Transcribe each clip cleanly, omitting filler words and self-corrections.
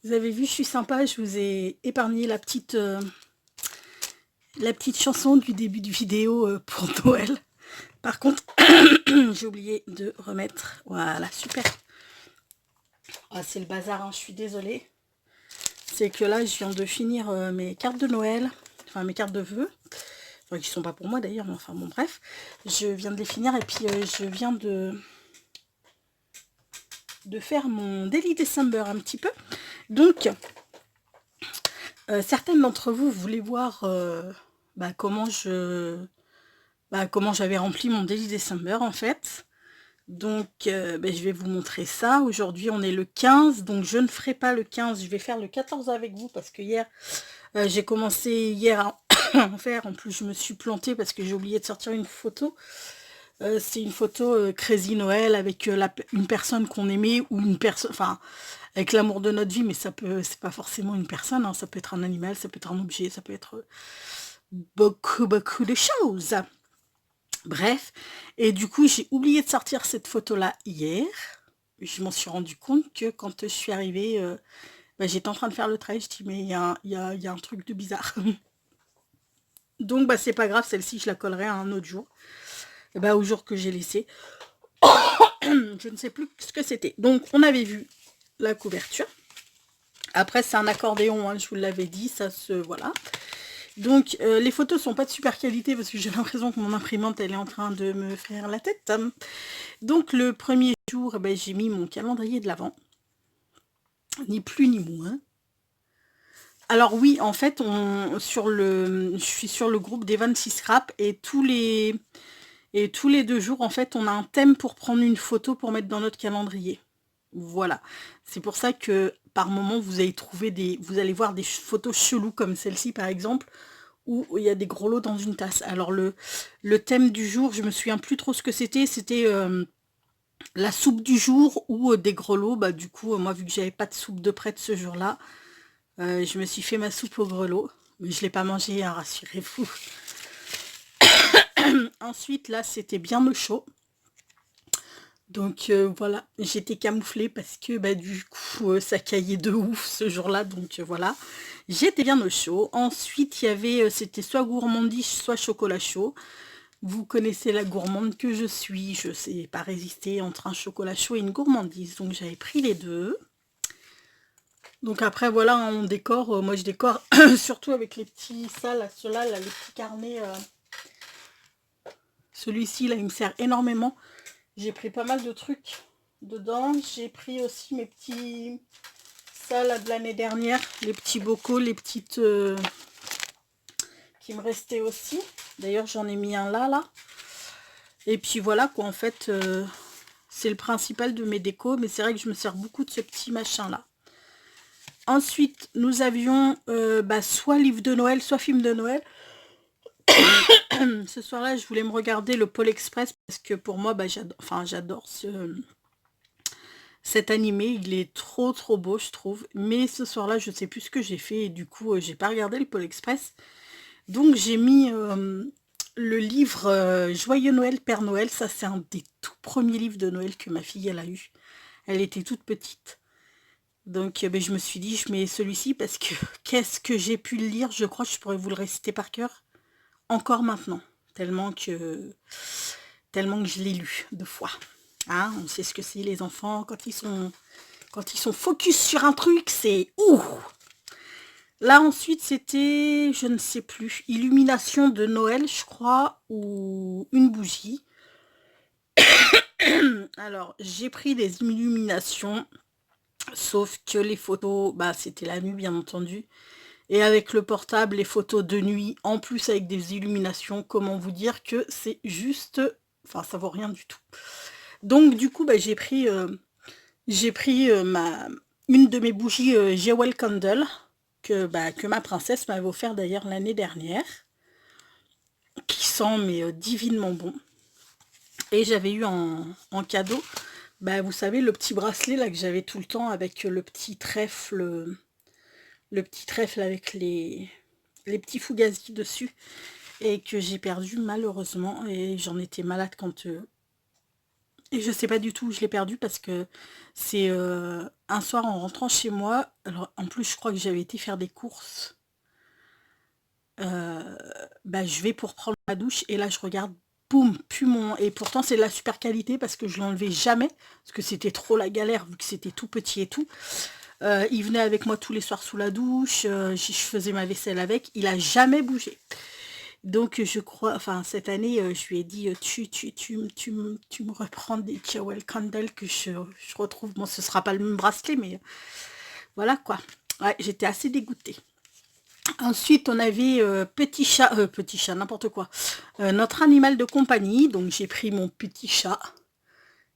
Vous avez vu, je suis sympa, je vous ai épargné la petite chanson du début du vidéo pour Noël. Par contre, j'ai oublié de remettre. Voilà, super. Ah, c'est le bazar, hein, je suis désolée. C'est que là, je viens de finir mes cartes de Noël, enfin mes cartes de vœux. Enfin, qui sont pas pour moi d'ailleurs, mais enfin bon, bref. Je viens de les finir et puis je viens de faire mon Daily December un petit peu. Donc, certaines d'entre vous voulaient voir comment j'avais rempli mon Daily December en fait. Donc je vais vous montrer ça. Aujourd'hui on est le 15, donc je ne ferai pas le 15, je vais faire le 14 avec vous parce que hier j'ai commencé hier à en faire. En plus je me suis plantée parce que j'ai oublié de sortir une photo. C'est une photo Crazy Noël avec une personne qu'on aimait ou une personne, enfin avec l'amour de notre vie, mais c'est pas forcément une personne, hein, ça peut être un animal, ça peut être un objet, ça peut être beaucoup de choses. Bref, et du coup j'ai oublié de sortir cette photo-là hier. Je m'en suis rendu compte que quand je suis arrivée, j'étais en train de faire le trait, je dis mais il y a un truc de bizarre. Donc c'est pas grave, celle-ci je la collerai à un autre jour. Et au jour que j'ai laissé. Je ne sais plus ce que c'était. Donc on avait vu la couverture. Après c'est un accordéon, hein, je vous l'avais dit, ça se... voilà. Donc les photos sont pas de super qualité parce que j'ai l'impression que mon imprimante elle est en train de me faire la tête. Donc le premier jour, j'ai mis mon calendrier de l'Avent. Ni plus ni moins. Alors oui, en fait, je suis sur le groupe des 26 scraps et tous les 2 jours, en fait, on a un thème pour prendre une photo pour mettre dans notre calendrier. Voilà. C'est pour ça que par moment, vous allez voir des photos cheloues comme celle-ci, par exemple, où il y a des gros lots dans une tasse. Alors le thème du jour, je me souviens plus trop ce que c'était. C'était la soupe du jour ou des grelots. Du coup, moi, vu que j'avais pas de soupe de prête ce jour-là, je me suis fait ma soupe aux grelots. Mais je l'ai pas mangée, hein, rassurez-vous. Ensuite, là, c'était bien au chaud. Donc voilà, j'étais camouflée parce que du coup, ça caillait de ouf ce jour-là. Donc voilà, j'étais bien au chaud. Ensuite, il y avait, c'était soit gourmandise, soit chocolat chaud. Vous connaissez la gourmande que je suis. Je sais pas résister entre un chocolat chaud et une gourmandise. Donc j'avais pris les deux. Donc après voilà, hein, on décore, moi je décore surtout avec les petits, ceux-là, là, les petits carnets. Celui-ci là il me sert énormément. J'ai pris pas mal de trucs dedans. J'ai pris aussi mes petits, ça là de l'année dernière, les petits bocaux, les petites qui me restaient aussi. D'ailleurs j'en ai mis un là. Et puis voilà quoi, en fait c'est le principal de mes décos, mais c'est vrai que je me sers beaucoup de ce petit machin là. Ensuite, nous avions soit livre de Noël, soit film de Noël. Ce soir-là, je voulais me regarder le Pôle Express parce que pour moi, j'adore cet animé. Il est trop beau, je trouve. Mais ce soir-là, je ne sais plus ce que j'ai fait et du coup, j'ai pas regardé le Pôle Express. Donc, j'ai mis le livre Joyeux Noël, Père Noël. Ça, c'est un des tout premiers livres de Noël que ma fille, elle a eu. Elle était toute petite. Donc je me suis dit, je mets celui-ci parce que qu'est-ce que j'ai pu le lire, je crois que je pourrais vous le réciter par cœur encore maintenant, tellement que je l'ai lu 2 fois. Hein, on sait ce que c'est les enfants, quand ils sont focus sur un truc, c'est ouh. Là ensuite c'était, je ne sais plus, illumination de Noël je crois, ou une bougie. Alors j'ai pris des illuminations. Sauf que les photos, c'était la nuit bien entendu. Et avec le portable, les photos de nuit, en plus avec des illuminations, comment vous dire que c'est juste... Enfin, ça vaut rien du tout. Donc du coup, j'ai pris une de mes bougies Jewel Candle, que ma princesse m'avait offert d'ailleurs l'année dernière, qui sent mais divinement bon. Et j'avais eu en cadeau, vous savez, le petit bracelet là que j'avais tout le temps avec le petit trèfle avec les petits fugazis dessus et que j'ai perdu malheureusement et j'en étais malade Et je sais pas du tout où je l'ai perdu parce que c'est un soir en rentrant chez moi. Alors en plus, je crois que j'avais été faire des courses. Bah, je vais pour prendre ma douche et là je regarde, boum, plus mon... Et pourtant c'est de la super qualité parce que je l'enlevais jamais, parce que c'était trop la galère vu que c'était tout petit et tout. Il venait avec moi tous les soirs sous la douche, je faisais ma vaisselle avec, il a jamais bougé. Donc je crois, enfin cette année, je lui ai dit, tu me reprends des Jewel Candle que je retrouve, bon ce sera pas le même bracelet, mais voilà quoi. Ouais, j'étais assez dégoûtée. Ensuite, on avait petit chat, n'importe quoi. Notre animal de compagnie, donc j'ai pris mon petit chat.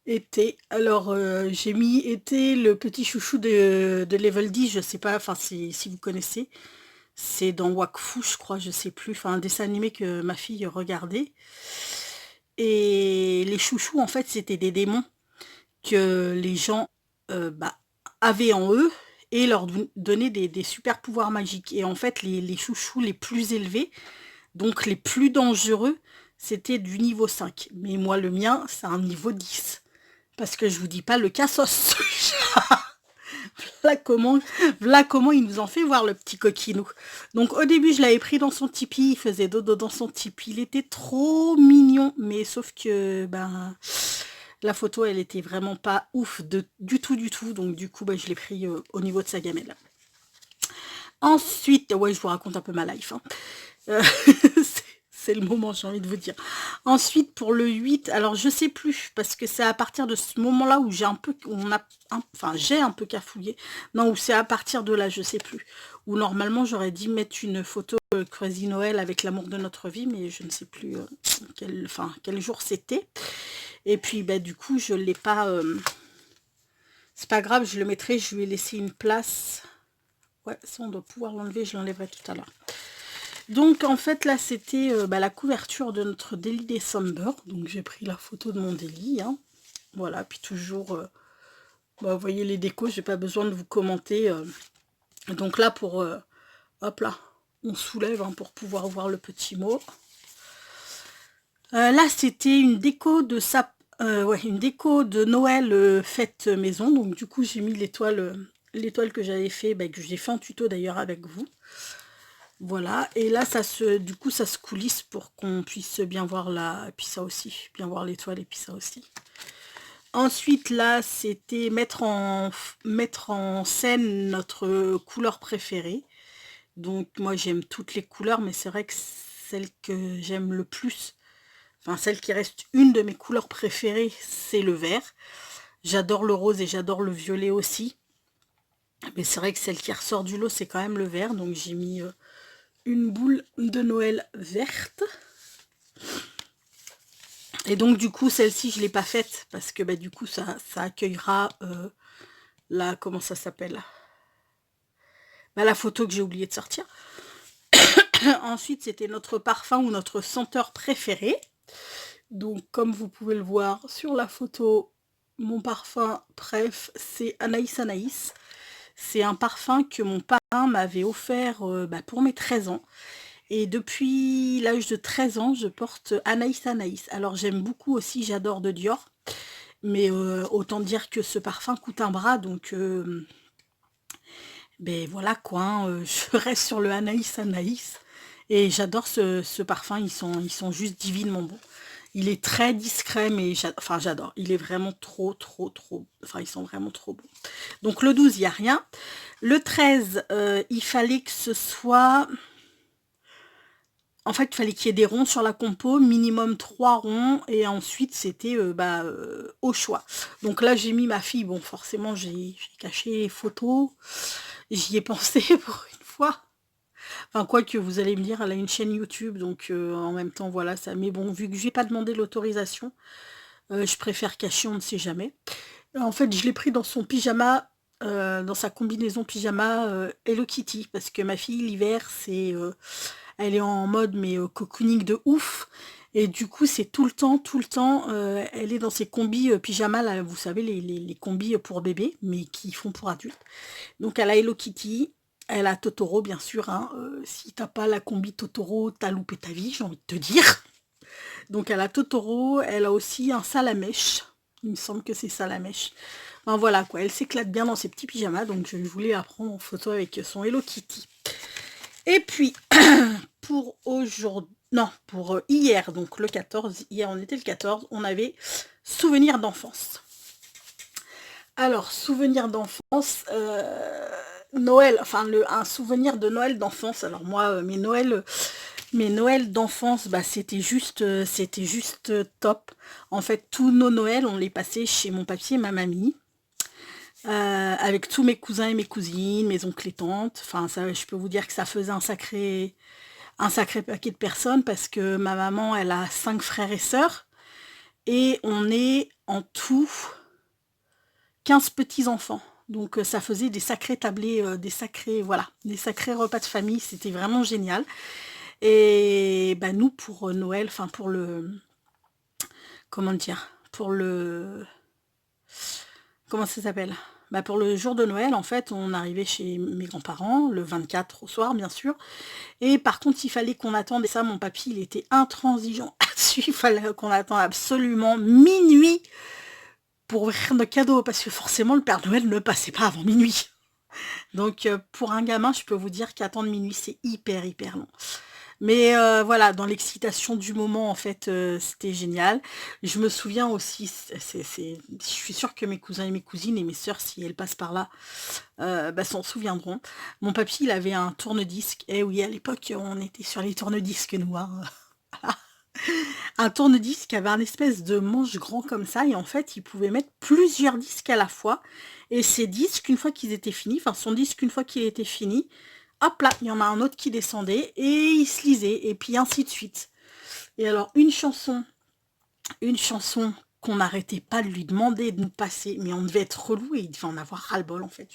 Été. Alors, j'ai mis Été, le petit chouchou de Level 10, je sais pas, enfin, si vous connaissez. C'est dans Wakfu, je crois, je sais plus. Enfin, un dessin animé que ma fille regardait. Et les chouchous, en fait, c'était des démons que les gens bah, avaient en eux et leur donnaient des super pouvoirs magiques. Et en fait, les chouchous les plus élevés, donc les plus dangereux, c'était du niveau 5. Mais moi, le mien, c'est un niveau 10. Parce que je vous dis pas le cassos. Voilà comment il nous en fait voir le petit coquinou. Donc au début, je l'avais pris dans son tipi, il faisait dodo dans son tipi. Il était trop mignon, mais sauf que ben la photo, elle était vraiment pas ouf du tout. Donc du coup, ben, je l'ai pris au niveau de sa gamelle. Ensuite, ouais, je vous raconte un peu ma life. Hein. C'est le moment, j'ai envie de vous dire. Ensuite, pour le 8, alors je sais plus, parce que c'est à partir de ce moment-là où j'ai un peu, j'ai un peu cafouillé. Non, ou c'est à partir de là, je sais plus. Où normalement, j'aurais dû mettre une photo Crazy Noël avec l'amour de notre vie, mais je ne sais plus quel jour c'était. Et puis, bah, du coup, je l'ai pas... c'est pas grave, je le mettrai, je lui ai laissé une place. Ouais, ça, on doit pouvoir l'enlever, je l'enlèverai tout à l'heure. Donc en fait là c'était la couverture de notre Daily December. Donc j'ai pris la photo de mon daily. Hein. Voilà, puis toujours, vous voyez les décos, j'ai pas besoin de vous commenter. Donc là pour, hop là, on soulève hein, pour pouvoir voir le petit mot. Là c'était une déco de une déco de Noël faite maison. Donc du coup j'ai mis l'étoile que j'avais fait, que j'ai fait en tuto d'ailleurs avec vous. Voilà, et là, du coup, ça se coulisse pour qu'on puisse bien voir et puis ça aussi, bien voir l'étoile, et puis ça aussi. Ensuite, là, c'était mettre en scène notre couleur préférée. Donc, moi, j'aime toutes les couleurs, mais c'est vrai que celle que j'aime le plus, enfin, celle qui reste une de mes couleurs préférées, c'est le vert. J'adore le rose et j'adore le violet aussi. Mais c'est vrai que celle qui ressort du lot, c'est quand même le vert. Donc, j'ai mis... une boule de Noël verte. Et donc du coup celle-ci je l'ai pas faite parce que du coup ça accueillera comment ça s'appelle, la photo que j'ai oublié de sortir. Ensuite c'était notre parfum ou notre senteur préféré. Donc comme vous pouvez le voir sur la photo, mon parfum préf c'est Anaïs Anaïs. C'est un parfum que mon parrain m'avait offert pour mes 13 ans. Et depuis l'âge de 13 ans, je porte Anaïs Anaïs. Alors j'aime beaucoup aussi, j'adore de Dior. Mais autant dire que ce parfum coûte un bras. Donc voilà quoi, hein, je reste sur le Anaïs Anaïs. Et j'adore ce parfum, ils sont juste divinement bons. Il est très discret, mais j'adore. Il est vraiment trop. Enfin, ils sont vraiment trop bons. Donc le 12, il n'y a rien. Le 13, il fallait que ce soit... En fait, il fallait qu'il y ait des ronds sur la compo, minimum 3 ronds, et ensuite c'était au choix. Donc là, j'ai mis ma fille, bon, forcément, j'ai caché les photos, j'y ai pensé pour une fois. Enfin, quoi que vous allez me dire, elle a une chaîne YouTube, donc en même temps, voilà, ça. Mais bon, vu que je n'ai pas demandé l'autorisation, je préfère cacher, on ne sait jamais. En fait, je l'ai pris dans son pyjama, dans sa combinaison pyjama Hello Kitty, parce que ma fille, l'hiver, c'est... elle est en mode cocooning de ouf. Et du coup, c'est tout le temps, elle est dans ses combis pyjama, là, vous savez, les combis pour bébé, mais qui font pour adultes. Donc, elle a Hello Kitty, elle a Totoro, bien sûr. Hein. Si t'as pas la combi Totoro, t'as loupé ta vie, j'ai envie de te dire. Donc, elle a Totoro, elle a aussi un Salamèche. Il me semble que c'est ça la mèche. Enfin voilà quoi, elle s'éclate bien dans ses petits pyjamas, donc je voulais la prendre en photo avec son Hello Kitty. Et puis, pour aujourd'hui, non, pour hier, donc le 14, hier on était le 14, on avait souvenir d'enfance. Alors, souvenir d'enfance, Noël, enfin un souvenir de Noël d'enfance. Alors moi, mes Noëls d'enfance, bah, c'était juste top. En fait, tous nos Noëls, on les passait chez mon papy et ma mamie. Avec tous mes cousins et mes cousines, mes oncles et tantes. Enfin, ça, je peux vous dire que ça faisait un sacré paquet de personnes parce que ma maman, elle a 5 frères et sœurs. Et on est en tout 15 petits-enfants. Donc ça faisait des sacrés tablés, des sacrés repas de famille. C'était vraiment génial. Et bah, nous, pour Noël, enfin pour le... Comment dire? Comment ça s'appelle? Bah, pour le jour de Noël, en fait, on arrivait chez mes grands-parents, le 24 au soir, bien sûr. Et par contre, il fallait qu'on attende, et ça, mon papy, il était intransigeant là-dessus. Il fallait qu'on attende absolument minuit pour ouvrir nos cadeaux, parce que forcément, le Père Noël ne passait pas avant minuit. Donc, pour un gamin, je peux vous dire qu'attendre minuit, c'est hyper, hyper long. Mais voilà, dans l'excitation du moment, en fait, c'était génial. Je me souviens aussi, je suis sûre que mes cousins et mes cousines et mes sœurs, si elles passent par là, bah, s'en souviendront. Mon papy, il avait un tourne-disque. Eh oui, à l'époque, on était sur les tourne-disques, nous. Hein. Voilà. Un tourne-disque qui avait un espèce de manche grand comme ça. Et en fait, il pouvait mettre plusieurs disques à la fois. Et ces disques, une fois qu'ils étaient finis, enfin son disque, une fois qu'il était fini, hop là, il y en a un autre qui descendait et il se lisait, et puis ainsi de suite. Et alors, une chanson qu'on n'arrêtait pas de lui demander de nous passer, mais on devait être relou et il devait en avoir ras-le-bol, en fait,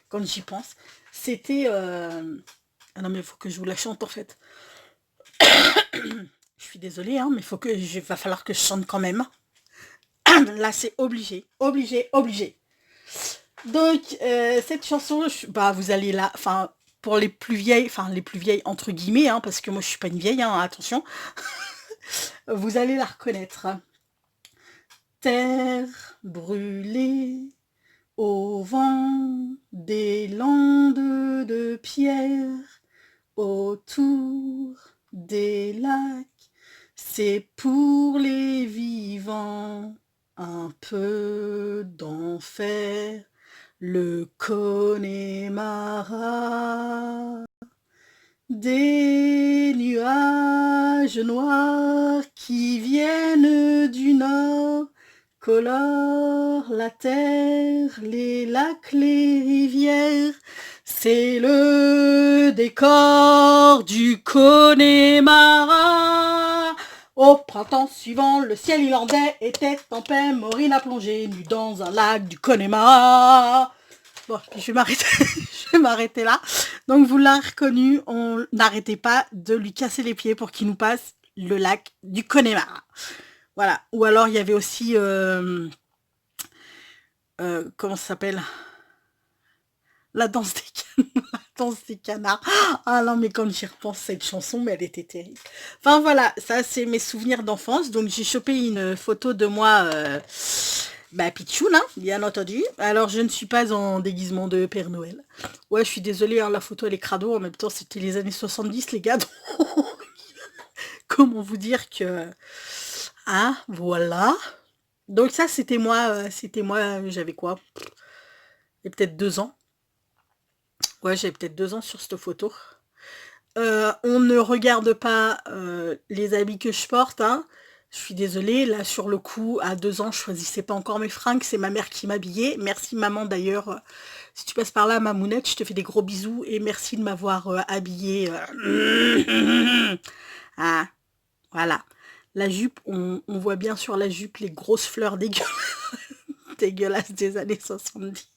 quand j'y pense. C'était... Ah non, mais il faut que je vous la chante, en fait. Je suis désolée, hein, mais va falloir que je chante quand même. Là, c'est obligé, obligé, obligé. Donc, cette chanson, bah, vous allez là... Enfin, pour les plus vieilles entre guillemets, hein, parce que moi je suis pas une vieille, hein, attention, vous allez la reconnaître. Terre brûlée au vent des landes de pierre, autour des lacs, c'est pour les vivants un peu d'enfer. Le Connemara, des nuages noirs qui viennent du nord, colorent la terre, les lacs, les rivières, c'est le décor du Connemara. Au printemps suivant, le ciel irlandais était en paix. Maureen a plongé nue dans un lac du Connemara. Bon, je vais m'arrêter là. Donc vous l'avez reconnu, on n'arrêtait pas de lui casser les pieds pour qu'il nous passe le lac du Connemara. Voilà. Ou alors il y avait aussi... comment ça s'appelle? La danse des canards. La danse des canards. Ah non, mais quand j'y repense, cette chanson, mais elle était terrible. Enfin voilà, ça c'est mes souvenirs d'enfance. Donc j'ai chopé une photo de moi, bah Pichoun, hein, bien entendu. Alors je ne suis pas en déguisement de Père Noël. Ouais, je suis désolée, hein, la photo elle est crado. En même temps, c'était les années 70, les gars. Donc... Comment vous dire que... Ah, voilà. Donc ça, c'était moi, j'avais quoi? Il y a peut-être 2 ans. Ouais, j'avais peut-être 2 ans sur cette photo. On ne regarde pas les habits que je porte, hein. Je suis désolée, là sur le coup, à 2 ans, je choisissais pas encore mes fringues, c'est ma mère qui m'habillait. Merci maman d'ailleurs, si tu passes par là, mamounette, je te fais des gros bisous et merci de m'avoir habillée. Ah, voilà. La jupe, on voit bien sur la jupe les grosses fleurs dégueulasses des années 70.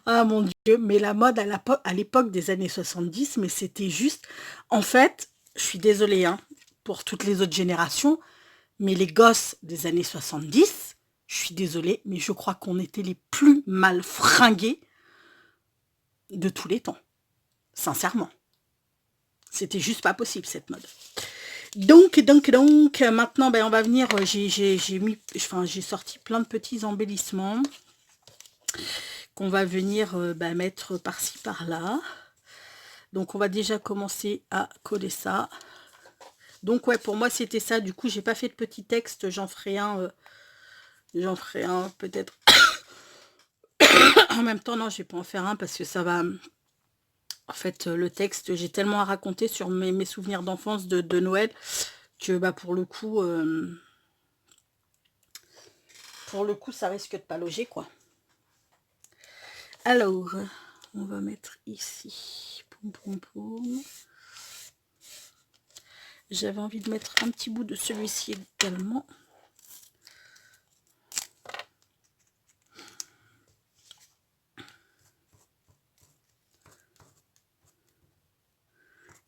Ah mon Dieu, mais la mode à l'époque des années 70, mais c'était juste... En fait, je suis désolée hein, pour toutes les autres générations, mais les gosses des années 70, je suis désolée, mais je crois qu'on était les plus mal fringués de tous les temps. Sincèrement. C'était juste pas possible cette mode. Donc, maintenant, ben, on va venir, j'ai sorti plein de petits embellissements qu'on va venir ben, mettre par-ci, par-là. Donc, on va déjà commencer à coller ça. Donc, ouais, pour moi, c'était ça. Du coup, j'ai pas fait de petit texte. J'en ferai un peut-être. En même temps, non, je vais pas en faire un parce que ça va... En fait, le texte, j'ai tellement à raconter sur mes souvenirs d'enfance de Noël que bah, pour le coup, ça risque de pas loger, quoi. Alors, on va mettre ici. Poum, poum, poum. J'avais envie de mettre un petit bout de celui-ci également.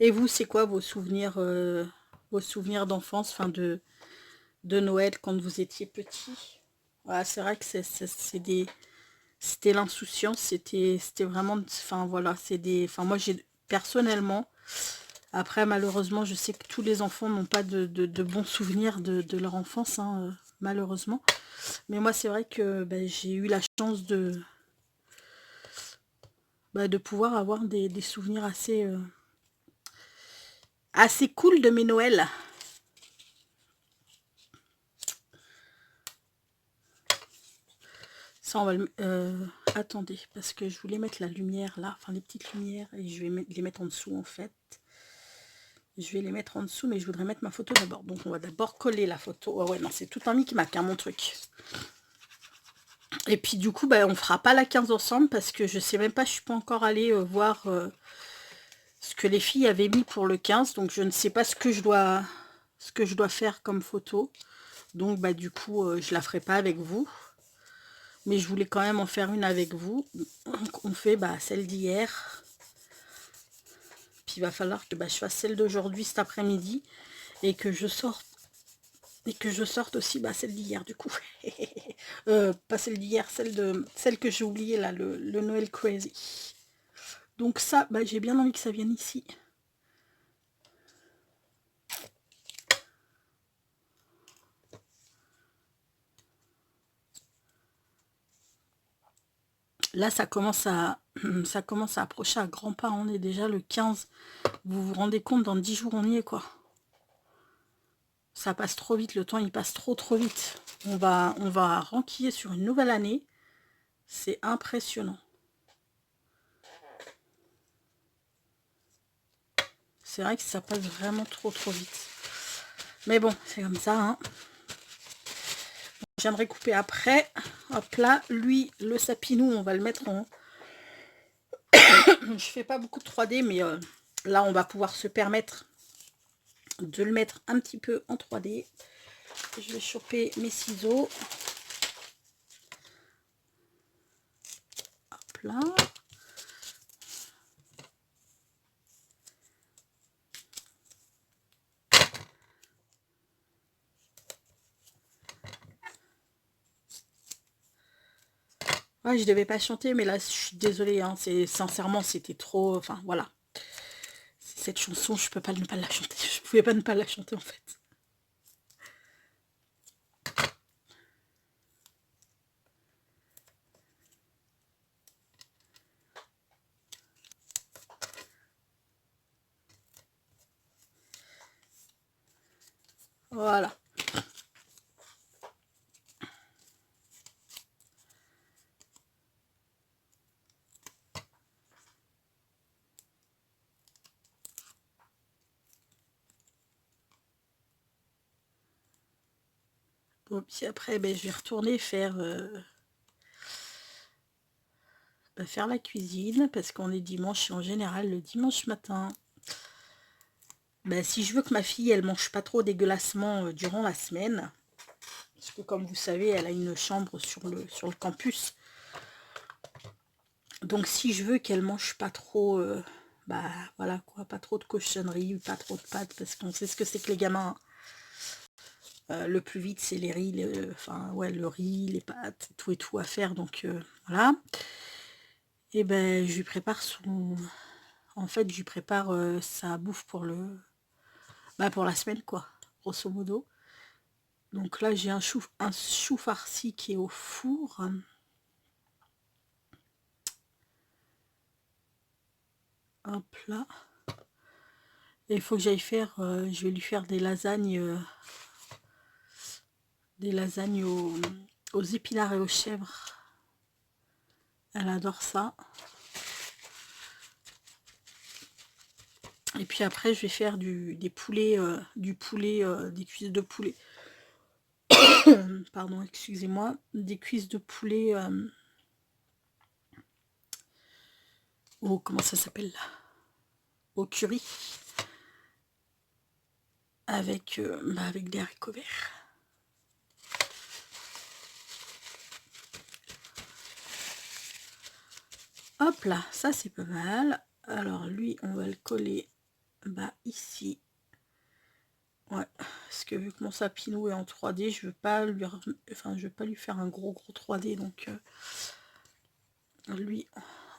Et vous, c'est quoi vos souvenirs d'enfance, enfin de Noël quand vous étiez petit? Voilà, c'est vrai que c'était l'insouciance, c'était vraiment, enfin voilà, enfin moi j'ai personnellement, après malheureusement je sais que tous les enfants n'ont pas de bons souvenirs de leur enfance, hein, malheureusement, mais moi c'est vrai que ben, j'ai eu la chance de pouvoir avoir des souvenirs assez cool de mes Noëls. Ça, on va le... attendez, parce que je voulais mettre la lumière là, enfin les petites lumières, et je vais les mettre en dessous en fait. Je vais les mettre en dessous, mais je voudrais mettre ma photo d'abord. Donc on va d'abord coller la photo. Oh ouais, non, c'est tout un micmac, hein, mon truc. Et puis du coup, bah, on fera pas la 15 ensemble, parce que je sais même pas, je suis pas encore allée voir ce que les filles avaient mis pour le 15. Donc je ne sais pas ce que je dois faire comme photo. Donc bah du coup, je la ferai pas avec vous. Mais je voulais quand même en faire une avec vous. Donc on fait bah, celle d'hier. Puis il va falloir que bah, je fasse celle d'aujourd'hui cet après-midi. Et que je sorte. Et que je sorte aussi bah, celle d'hier du coup. Pas celle d'hier, celle que j'ai oubliée là, le Noël Crazy. Donc ça, bah, j'ai bien envie que ça vienne ici. Là, ça commence à approcher à grands pas. On est déjà le 15. Vous vous rendez compte, dans 10 jours, on y est, quoi. Ça passe trop vite, le temps, il passe trop vite. On va renquiller sur une nouvelle année. C'est impressionnant. C'est vrai que ça passe vraiment trop vite. Mais bon, c'est comme ça, hein. J'aimerais couper après. Hop là, lui, le sapinou, on va le mettre en... Je fais pas beaucoup de 3D, mais là, on va pouvoir se permettre de le mettre un petit peu en 3D. Je vais choper mes ciseaux. Hop là. Ouais, je devais pas chanter, mais là, je suis désolée. Hein, sincèrement, c'était trop... Enfin, voilà. Cette chanson, je peux pas ne pas la chanter. Je pouvais pas ne pas la chanter, en fait. Voilà. Bon, puis après, ben, je vais retourner faire la cuisine, parce qu'on est dimanche, et en général, le dimanche matin, ben, si je veux que ma fille, elle mange pas trop dégueulassement durant la semaine, parce que comme vous savez, elle a une chambre sur le campus. Donc si je veux qu'elle mange pas trop, bah voilà quoi, pas trop de cochonneries, pas trop de pâtes, parce qu'on sait ce que c'est que les gamins. Le plus vite, c'est les riz, enfin ouais, le riz, les pâtes, tout et tout à faire, donc voilà. Et ben je lui prépare en fait, je lui prépare sa bouffe pour Bah pour la semaine quoi, grosso modo. Donc là j'ai un chou farci qui est au four. Hop là. Et il faut que j'aille faire, je vais lui faire des lasagnes aux épinards et aux chèvres. Elle adore ça. Et puis après je vais faire des poulets, des cuisses de poulet. Pardon, excusez-moi, des cuisses de poulet au, comment ça s'appelle là, au curry, avec, avec des haricots verts. Hop là, ça c'est pas mal. Alors lui, on va le coller ici. Ouais, parce que vu que mon sapinou est en 3D, je veux pas lui, je veux pas lui faire un gros 3D, donc lui,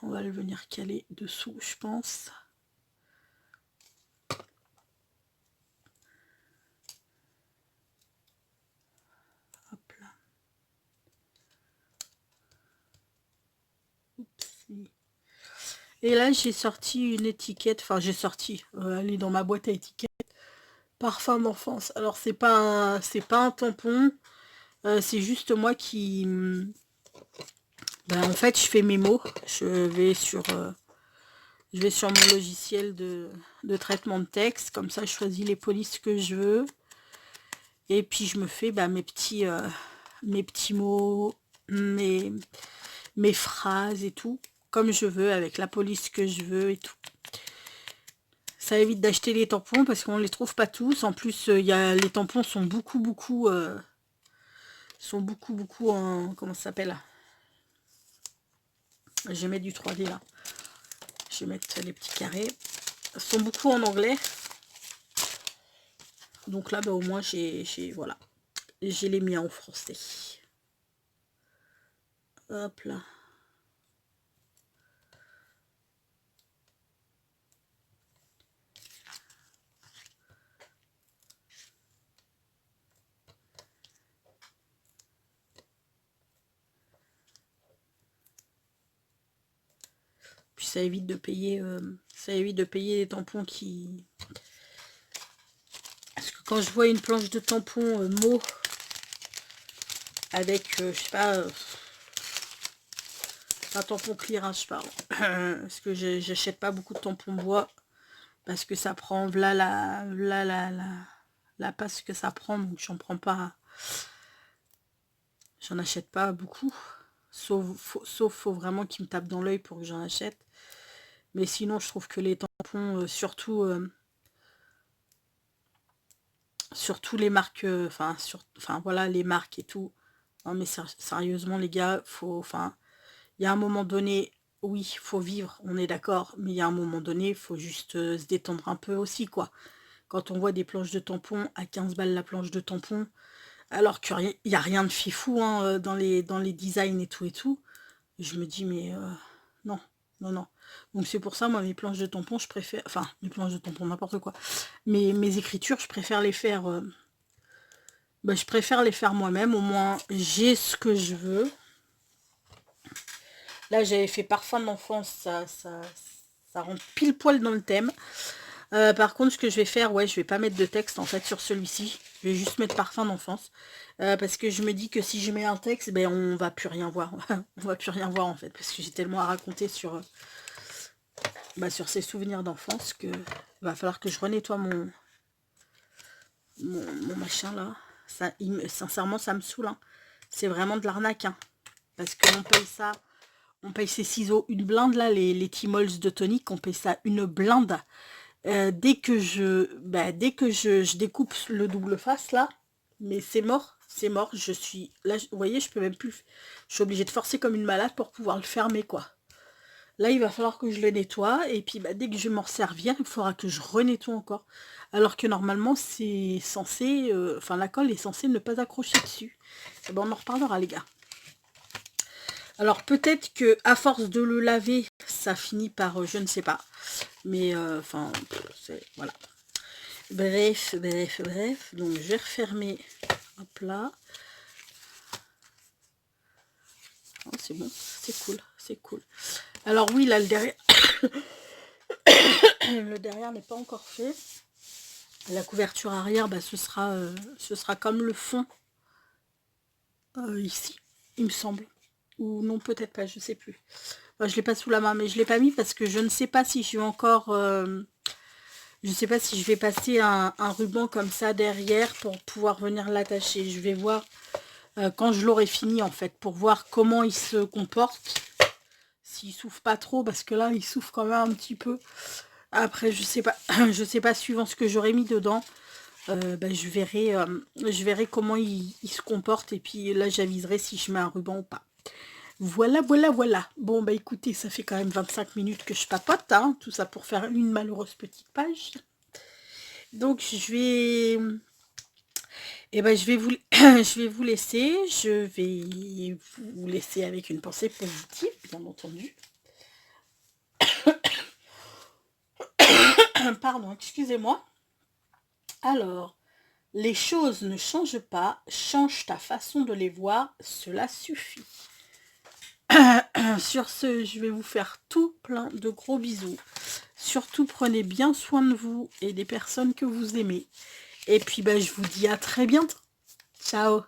on va le venir caler dessous, je pense. Hop là. Oupsie. Et là, j'ai sorti une étiquette, enfin j'ai sorti, elle est dans ma boîte à étiquettes, parfum d'enfance. Alors c'est pas un tampon, c'est juste moi qui... en fait, je fais mes mots, je vais sur mon logiciel de traitement de texte, comme ça je choisis les polices que je veux. Et puis je me fais mes petits mots, mes phrases et tout, comme je veux, avec la police que je veux et tout. Ça évite d'acheter les tampons parce qu'on les trouve pas tous. En plus, les tampons sont beaucoup en... Comment ça s'appelle? Je vais mettre du 3D là. Je vais mettre les petits carrés. Ils sont beaucoup en anglais. Donc là, au moins, voilà. J'ai les miens en français. Hop là. Puis ça évite de payer, les tampons qui... Parce que quand je vois une planche de tampons mots avec, je sais pas, un tampon clear, hein, je parle. Parce que j'achète pas beaucoup de tampons bois. Parce que ça prend, la passe que ça prend, donc j'en prends pas. J'en achète pas beaucoup. Sauf faut vraiment qu'il me tape dans l'œil pour que j'en achète. Mais sinon, je trouve que les tampons, surtout les marques, voilà, les marques et tout. Non mais sérieusement les gars, il y a un moment donné, oui, il faut vivre, on est d'accord, mais il y a un moment donné, il faut juste se détendre un peu aussi, quoi. Quand on voit des planches de tampons à 15 balles la planche de tampon, alors qu'il n'y a rien de fifou hein, dans les designs et tout, je me dis, mais non, non, non. Donc c'est pour ça, moi, mes planches de tampons, je préfère... Enfin, mes planches de tampons, n'importe quoi. Mais mes écritures, je préfère les faire... je préfère les faire moi-même. Au moins, j'ai ce que je veux. Là, j'avais fait parfum d'enfance. Ça rentre pile poil dans le thème. Par contre, ce que je vais faire, ouais, je vais pas mettre de texte, en fait, sur celui-ci. Je vais juste mettre parfum d'enfance. Parce que je me dis que si je mets un texte, on va plus rien voir. On va plus rien voir, en fait. Parce que j'ai tellement à raconter sur ces souvenirs d'enfance que va falloir que je renettoie mon machin là. Ça, sincèrement, ça me saoule. Hein. C'est vraiment de l'arnaque. Hein. Parce qu'on paye ça. On paye ces ciseaux une blinde là, les Timols de Tonic, on paye ça une blinde. Dès que je découpe le double face là, mais c'est mort, je suis là, vous voyez, je peux même plus, je suis obligée de forcer comme une malade pour pouvoir le fermer quoi. Là il va falloir que je le nettoie et puis dès que je vais m'en servir, il faudra que je renettoie encore. Alors que normalement c'est censé, la colle est censée ne pas accrocher dessus. Et on en reparlera les gars. Alors peut-être que à force de le laver, ça finit par, je ne sais pas. Mais voilà. Bref. Donc, je vais refermer. Hop là. Oh, c'est bon, c'est cool. Alors oui, là, le derrière... le derrière n'est pas encore fait. La couverture arrière, bah, ce sera comme le fond. Ici, il me semble. Ou non, peut-être pas, je sais plus. Enfin, je l'ai pas sous la main, mais je l'ai pas mis parce que je ne sais pas si je vais encore... je sais pas si je vais passer un ruban comme ça derrière pour pouvoir venir l'attacher. Je vais voir quand je l'aurai fini en fait, pour voir comment il se comporte. S'il souffle pas trop, parce que là, il souffle quand même un petit peu. Après, je sais pas, je sais pas suivant ce que j'aurais mis dedans. Ben, je verrai comment il se comporte et puis là j'aviserai si je mets un ruban ou pas. Voilà. Bon bah écoutez, ça fait quand même 25 minutes que je papote, hein, tout ça pour faire une malheureuse petite page. Donc je vais vous je vais vous laisser, avec une pensée positive, bien entendu. Pardon, excusez-moi. Alors, les choses ne changent pas, change ta façon de les voir, cela suffit. Sur ce, je vais vous faire tout plein de gros bisous. Surtout, prenez bien soin de vous et des personnes que vous aimez. Et puis, je vous dis à très bientôt. Ciao.